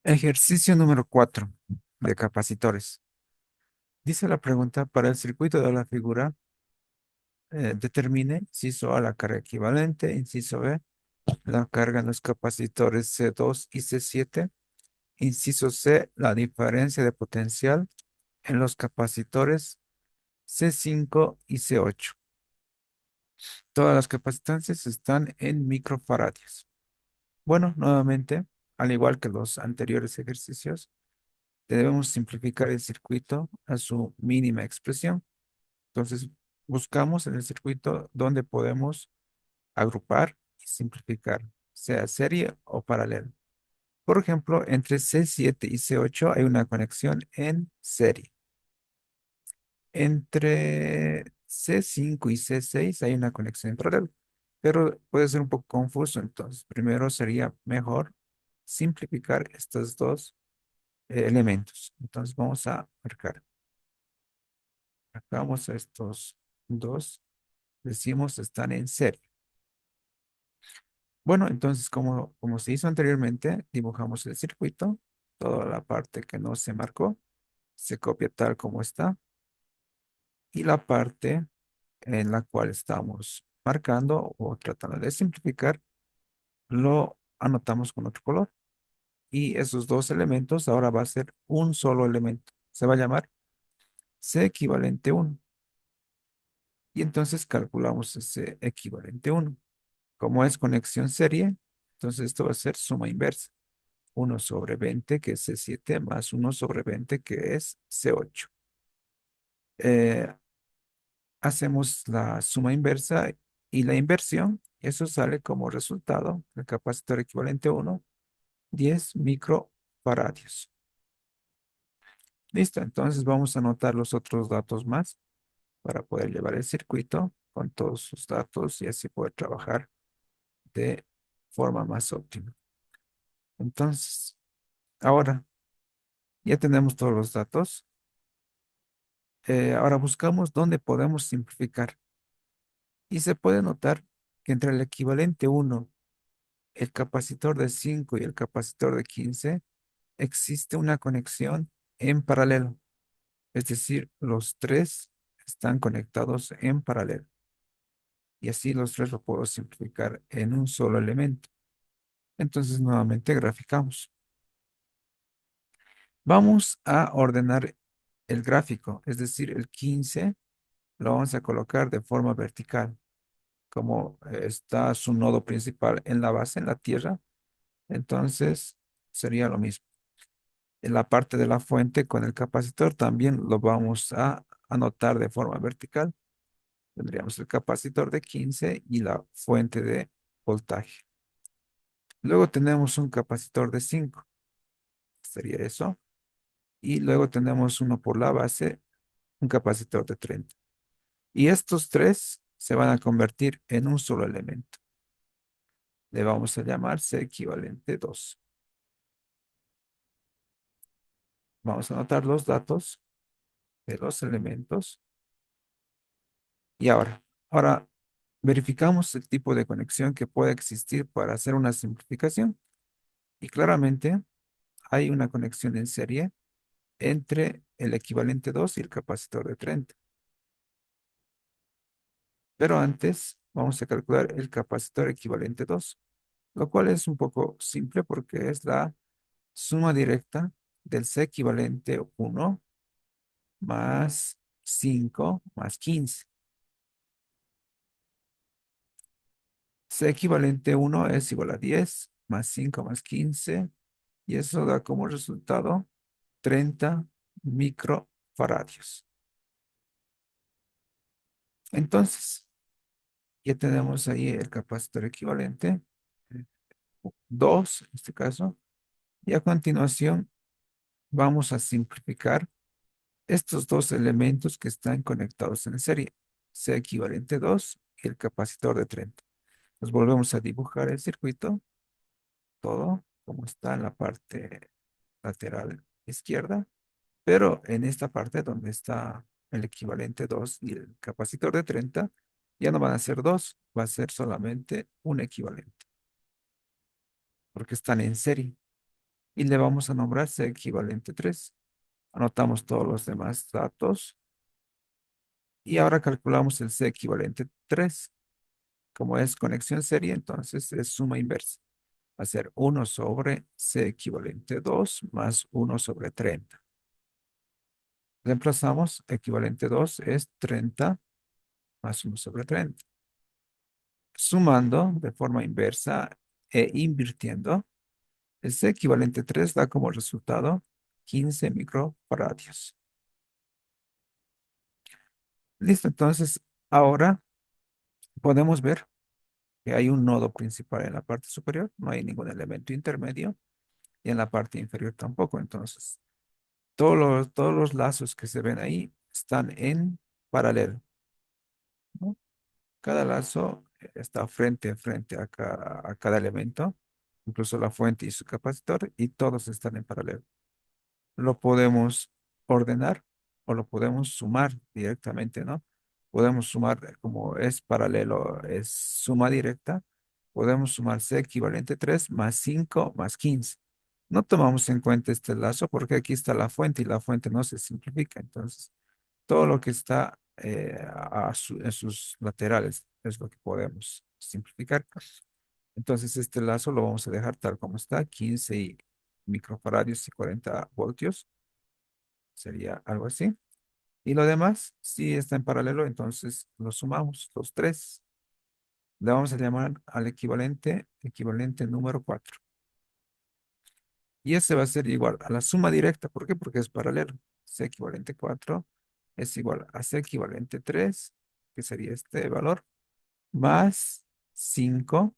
Ejercicio número 4 de capacitores. Dice la pregunta, para el circuito de la figura, determine, inciso A, la carga equivalente, inciso B, la carga en los capacitores C2 y C7, inciso C, la diferencia de potencial en los capacitores C5 y C8. Todas las capacitancias están en microfaradios. Bueno, nuevamente, al igual que los anteriores ejercicios, debemos simplificar el circuito a su mínima expresión. Entonces, buscamos en el circuito donde podemos agrupar y simplificar, sea serie o paralelo. Por ejemplo, entre C7 y C8 hay una conexión en serie. Entre C5 y C6 hay una conexión en paralelo, pero puede ser un poco confuso. Entonces, primero sería mejor simplificar estos dos elementos. Entonces, vamos a marcar. Marcamos estos dos. Decimos están en serie. Bueno, entonces, como se hizo anteriormente, dibujamos el circuito, toda la parte que no se marcó, se copia tal como está, y la parte en la cual estamos marcando o tratando de simplificar, lo anotamos con otro color. Y esos dos elementos ahora va a ser un solo elemento. Se va a llamar C equivalente uno. Y entonces calculamos ese equivalente uno. Como es conexión serie, entonces esto va a ser suma inversa. 1/20 que es C7 más 1/20 que es C8. Eh, Hacemos la suma inversa y la inversión. Eso sale como resultado, el capacitor equivalente a 1, 10 microfaradios. Listo, entonces vamos a anotar los otros datos más para poder llevar el circuito con todos sus datos y así poder trabajar de forma más óptima. Entonces, ahora ya tenemos todos los datos. Ahora buscamos dónde podemos simplificar. Y se puede notar que entre el equivalente uno, el capacitor de 5 y el capacitor de 15 existe una conexión en paralelo. Es decir, los tres están conectados en paralelo. Y así los tres lo puedo simplificar en un solo elemento. Entonces, nuevamente graficamos. Vamos a ordenar el gráfico, es decir, el 15 lo vamos a colocar de forma vertical. Como está su nodo principal en la base, en la tierra, entonces sería lo mismo. En la parte de la fuente con el capacitor también lo vamos a anotar de forma vertical. Tendríamos el capacitor de 15 y la fuente de voltaje. Luego tenemos un capacitor de 5, sería eso. Y luego tenemos uno por la base, un capacitor de 30. Y estos tres se van a convertir en un solo elemento. Le vamos a llamar C equivalente 2. Vamos a anotar los datos de los elementos. Y ahora verificamos el tipo de conexión que puede existir para hacer una simplificación. Y claramente hay una conexión en serie entre el equivalente 2 y el capacitor de 30. Pero antes vamos a calcular el capacitor equivalente 2, lo cual es un poco simple porque es la suma directa del C equivalente 1 más 5 más 15. C equivalente 1 es igual a 10 más 5 más 15 y eso da como resultado 30 microfaradios. Entonces, ya tenemos ahí el capacitor equivalente, 2 en este caso, y a continuación vamos a simplificar estos dos elementos que están conectados en serie, C equivalente 2 y el capacitor de 30. Nos volvemos a dibujar el circuito, todo como está en la parte lateral izquierda, pero en esta parte donde está el equivalente 2 y el capacitor de 30 ya no van a ser dos, va a ser solamente un equivalente, porque están en serie. y le vamos a nombrar C equivalente 3. Anotamos todos los demás datos y ahora calculamos el C equivalente 3. Como es conexión serie, entonces es suma inversa. Va a ser 1/C equivalente 2 más 1/30. Reemplazamos, equivalente 2 es 30 más 1/30. Sumando de forma inversa e invirtiendo, el C equivalente 3 da como resultado 15 microfaradios. Listo, entonces ahora podemos ver que hay un nodo principal en la parte superior, no hay ningún elemento intermedio, y en la parte inferior tampoco. Entonces, todos los lazos que se ven ahí están en paralelo, ¿no? Cada lazo está frente a frente a cada elemento, incluso la fuente y su capacitor, y todos están en paralelo. Lo podemos ordenar o lo podemos sumar directamente, ¿no? Podemos sumar, como es paralelo, es suma directa, podemos sumar C equivalente 3 más 5 más 15. No tomamos en cuenta este lazo porque aquí está la fuente y la fuente no se simplifica. Entonces, todo lo que está en sus laterales es lo que podemos simplificar. Entonces, este lazo lo vamos a dejar tal como está, 15 microfaradios y 40 voltios. Sería algo así. Y lo demás, si está en paralelo, entonces lo sumamos, los tres. Le vamos a llamar al equivalente número 4. Y ese va a ser igual a la suma directa. ¿Por qué? Porque es paralelo. C equivalente 4 es igual a C equivalente 3, que sería este valor, más 5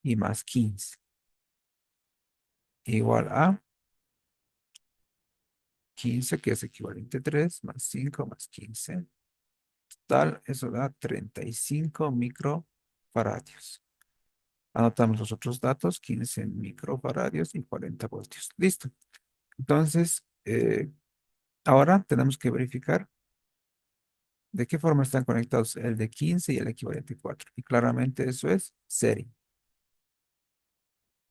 y más 15. Igual a 15, que es equivalente a 3, más 5 más 15. Total, eso da 35 microfaradios. Anotamos los otros datos, 15 microfaradios y 40 voltios. Listo. Entonces, ahora tenemos que verificar de qué forma están conectados el de 15 y el equivalente 4. Y claramente eso es serie.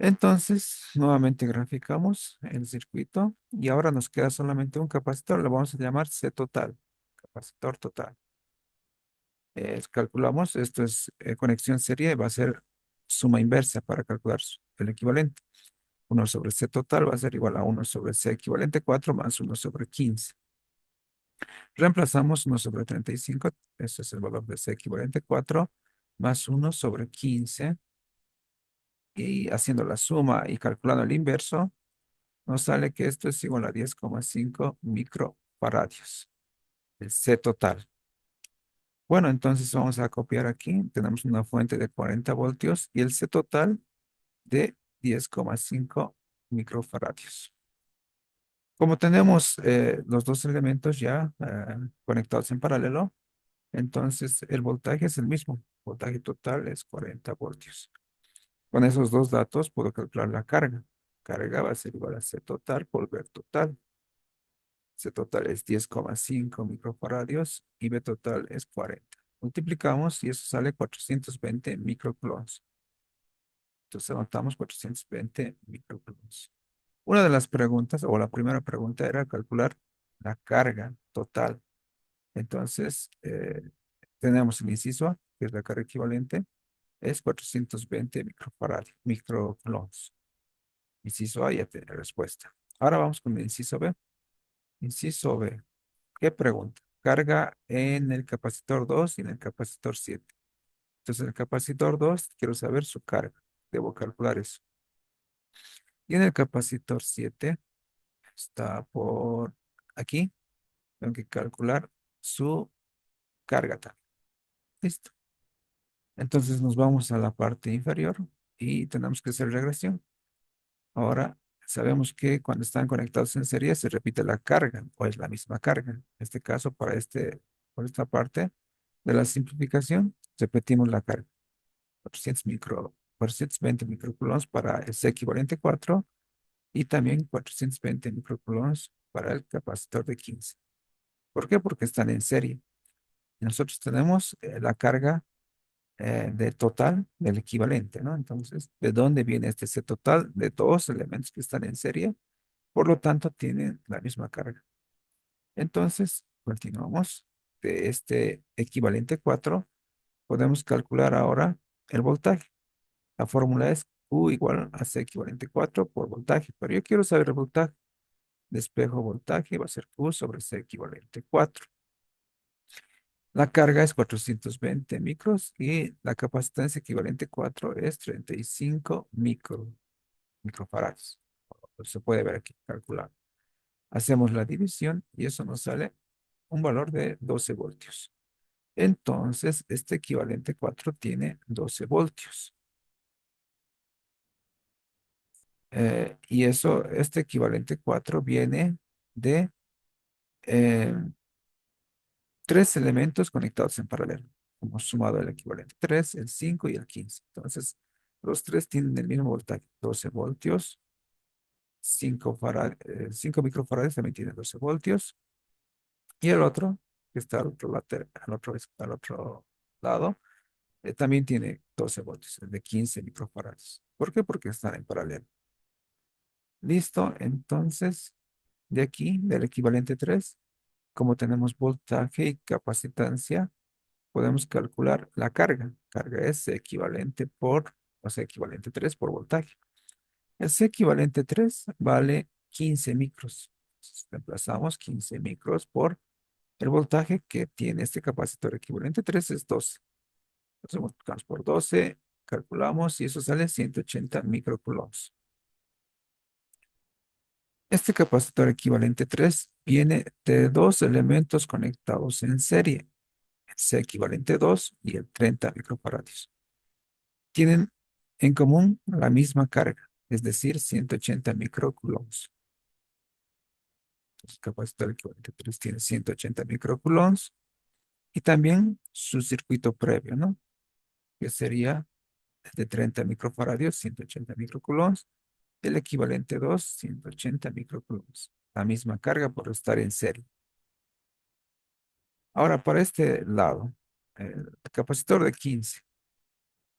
Entonces, nuevamente graficamos el circuito y ahora nos queda solamente un capacitor. Lo vamos a llamar C total, capacitor total. Calculamos, esto es conexión serie, va a ser suma inversa para calcular el equivalente. 1/C total va a ser igual a 1/C equivalente 4 más 1/15. Reemplazamos 1/35, ese es el valor de C equivalente 4, más 1/15, y haciendo la suma y calculando el inverso, nos sale que esto es igual a 10,5 microfaradios, el C total. Bueno, entonces vamos a copiar aquí. Tenemos una fuente de 40 voltios y el C total de 10,5 microfaradios. Como tenemos los dos elementos ya conectados en paralelo, entonces el voltaje es el mismo. El voltaje total es 40 voltios. Con esos dos datos puedo calcular la carga. Carga va a ser igual a C total por V total. C total es 10,5 microfaradios y V total es 40. Multiplicamos y eso sale 420 microcoulombs. Entonces anotamos 420 microcoulombs. Una de las preguntas, o la primera pregunta, era calcular la carga total. Entonces, tenemos el inciso A, que es la carga equivalente, es 420 microcoulombs. Inciso A ya tiene respuesta. Ahora vamos con el inciso B. Inciso B. ¿Qué pregunta? Carga en el capacitor 2 y en el capacitor 7. Entonces, en el capacitor 2 quiero saber su carga. Debo calcular eso. Y en el capacitor 7 está por aquí. Tengo que calcular su carga también. Listo. Entonces nos vamos a la parte inferior y tenemos que hacer regresión. Ahora sabemos que cuando están conectados en serie se repite la carga o es la misma carga. En este caso, por esta parte de la simplificación, repetimos la carga. 420 microcoulombs para el C equivalente 4 y también 420 microcoulombs para el capacitor de 15. ¿Por qué? Porque están en serie. Y nosotros tenemos la carga del total del equivalente, ¿no? Entonces, ¿de dónde viene este C total? De dos elementos que están en serie, por lo tanto, tienen la misma carga. Entonces, continuamos. De este equivalente 4 podemos calcular ahora el voltaje. La fórmula es Q igual a C equivalente 4 por voltaje, pero yo quiero saber el voltaje. Despejo voltaje va a ser Q sobre C equivalente 4. La carga es 420 micros y la capacitancia equivalente 4 es 35 microfarads. Se puede ver aquí calculado. Hacemos la división y eso nos sale un valor de 12 voltios. Entonces, este equivalente 4 tiene 12 voltios. Y eso, este equivalente 4 viene de eh, tres elementos conectados en paralelo. Hemos sumado el equivalente 3, el 5 y el 15. Entonces, los tres tienen el mismo voltaje, 12 voltios. 5 microfarads también tiene 12 voltios. Y el otro, que está al otro lado, también tiene 12 voltios, el de 15 microfarads. ¿Por qué? Porque están en paralelo. Listo, entonces, de aquí, del equivalente 3, como tenemos voltaje y capacitancia, podemos calcular la carga. Carga es equivalente por, o sea, equivalente 3 por voltaje. El C equivalente 3 vale 15 micros. Entonces, reemplazamos 15 micros por el voltaje que tiene este capacitor equivalente 3 es 12. Entonces multiplicamos por 12, calculamos y eso sale 180 microcoulombs. Este capacitor equivalente 3 viene de dos elementos conectados en serie, el C equivalente 2 y el 30 microfaradios. Tienen en común la misma carga, es decir, 180 microcoulombs. Entonces, el capacitor equivalente 3 tiene 180 microcoulombs y también su circuito previo, ¿no? Que sería de 30 microfaradios, 180 microcoulombs. El equivalente 2, 180 microcoulombs. La misma carga por estar en serie. Ahora, para este lado, el capacitor de 15.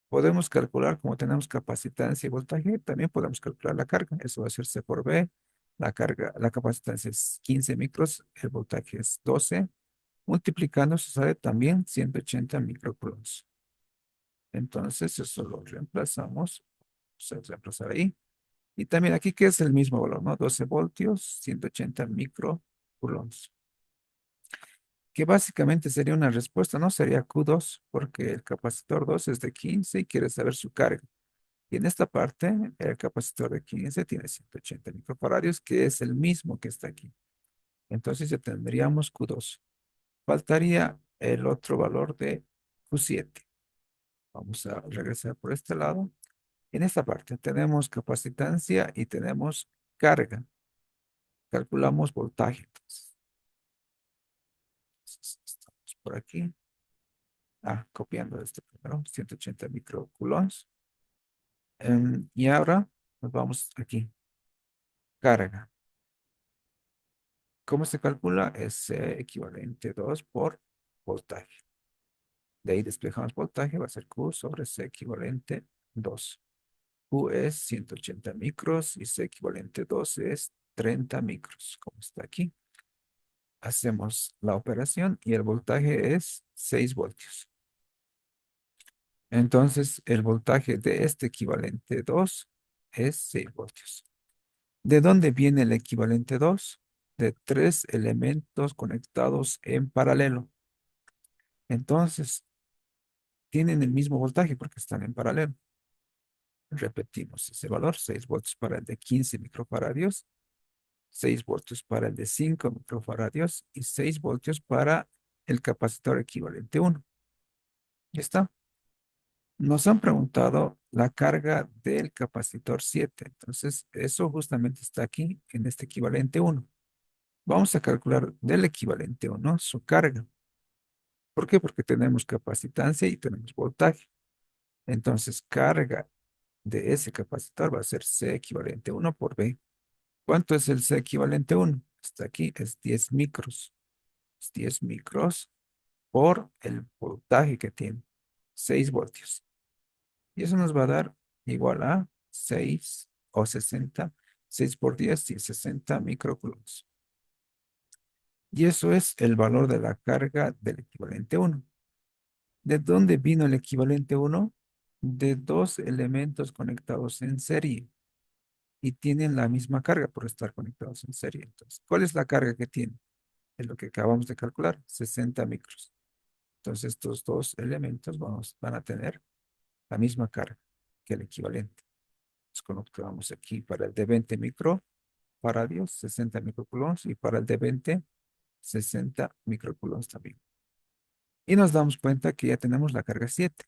Podemos calcular, como tenemos capacitancia y voltaje, también podemos calcular la carga. Eso va a ser C por B. La carga, la capacitancia es 15 micros, el voltaje es 12. Multiplicando se sale también 180 microcoulombs. Entonces, eso lo reemplazamos. Se reemplazar ahí. Y también aquí que es el mismo valor, ¿no? 12 voltios, 180 microcoulombs. Que básicamente sería una respuesta, ¿no? Sería Q2, porque el capacitor 2 es de 15 y quiere saber su carga. Y en esta parte, el capacitor de 15 tiene 180 microfaradios, que es el mismo que está aquí. Entonces ya tendríamos Q2. Faltaría el otro valor de Q7. Vamos a regresar por este lado. En esta parte tenemos capacitancia y tenemos carga. Calculamos voltaje. Entonces, estamos por aquí. Copiando este primero, 180 microcoulombs. Y ahora nos vamos aquí. Carga. ¿Cómo se calcula? Es equivalente 2 por voltaje. De ahí despejamos voltaje, va a ser Q sobre C equivalente 2. Q es 180 micros y C equivalente 2 es 30 micros, como está aquí. Hacemos la operación y el voltaje es 6 voltios. Entonces, el voltaje de este equivalente 2 es 6 voltios. ¿De dónde viene el equivalente 2? De tres elementos conectados en paralelo. Entonces, tienen el mismo voltaje porque están en paralelo. Repetimos ese valor, 6 voltios para el de 15 microfaradios, 6 voltios para el de 5 microfaradios y 6 voltios para el capacitor equivalente 1. Ya está. Nos han preguntado la carga del capacitor 7. Entonces, eso justamente está aquí en este equivalente 1. Vamos a calcular del equivalente 1 su carga. ¿Por qué? Porque tenemos capacitancia y tenemos voltaje. Entonces, carga de ese capacitor va a ser C equivalente 1 por B. ¿Cuánto es el C equivalente 1? Está aquí, es 10 micros. Es 10 micros por el voltaje que tiene. 6 voltios. Y eso nos va a dar igual a 6 o 60, 6 por 10 y 60 microcoulombs. Y eso es el valor de la carga del equivalente uno. ¿De dónde vino el equivalente uno? De dos elementos conectados en serie y tienen la misma carga por estar conectados en serie. Entonces, ¿cuál es la carga que tiene? Es lo que acabamos de calcular, 60 micros. Entonces, estos dos elementos van a tener la misma carga que el equivalente. Entonces, colocamos aquí para el de 20 microfaradios, 60 microcoulombs, y para el de 20, 60 microcoulombs también. Y nos damos cuenta que ya tenemos la carga 7.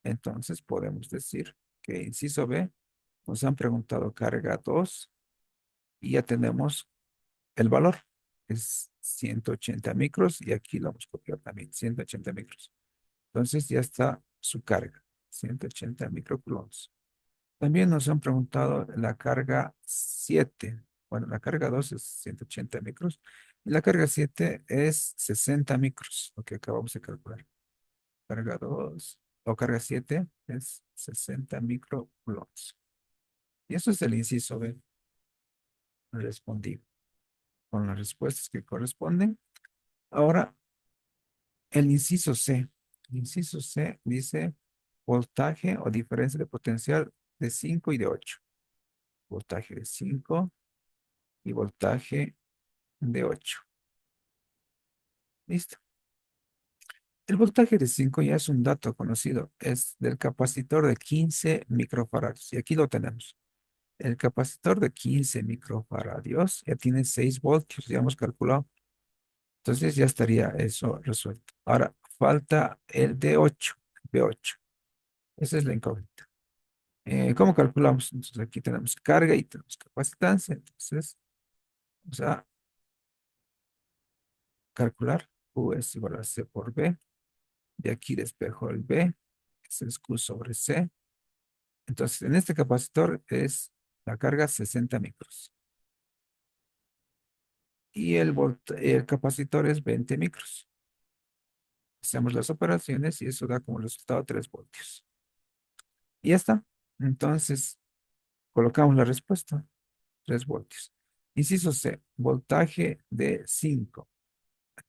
Entonces, podemos decir que inciso B, nos han preguntado carga 2 y ya tenemos el valor. Es 180 micros y aquí lo hemos copiado también, 180 micros. Entonces ya está su carga, 180 microcoulombs. También nos han preguntado la carga 7. Bueno, la carga 2 es 180 micros y la carga 7 es 60 micros, lo que acabamos de calcular. Carga 2 o carga 7 es 60 microcoulombs. Y eso es el inciso B. Respondí con las respuestas que corresponden. Ahora, el inciso C. El inciso C dice voltaje o diferencia de potencial de 5 y de 8. Voltaje de 5 y voltaje de 8. Listo. El voltaje de 5 ya es un dato conocido. Es del capacitor de 15 microfaradios. Y aquí lo tenemos. El capacitor de 15 microfaradios ya tiene 6 voltios, ya hemos calculado. Entonces ya estaría eso resuelto. Ahora falta el de 8, B8. Esa es la incógnita. ¿Cómo calculamos? Entonces aquí tenemos carga y tenemos capacitancia. Entonces vamos a calcular. Q es igual a C por B. De aquí despejo el B. Ese es Q sobre C. Entonces en este capacitor es la carga 60 micros. Y el capacitor es 20 micros. Hacemos las operaciones y eso da como resultado 3 voltios. Y ya está. Entonces colocamos la respuesta. 3 voltios. Inciso C, voltaje de 5.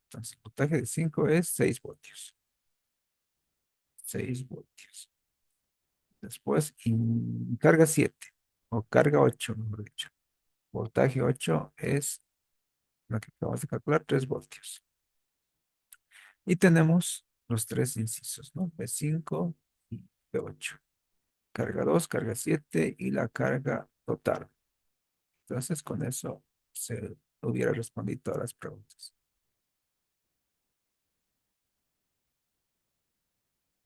Entonces, el voltaje de 5 es 6 voltios. 6 voltios. Después, carga 7 o carga 8, mejor dicho. Voltaje 8 es lo que acabamos de calcular, 3 voltios. Y tenemos los tres incisos, ¿no? B5 y B8. Carga 2, carga 7 y la carga total. Entonces, con eso se hubiera respondido todas las preguntas.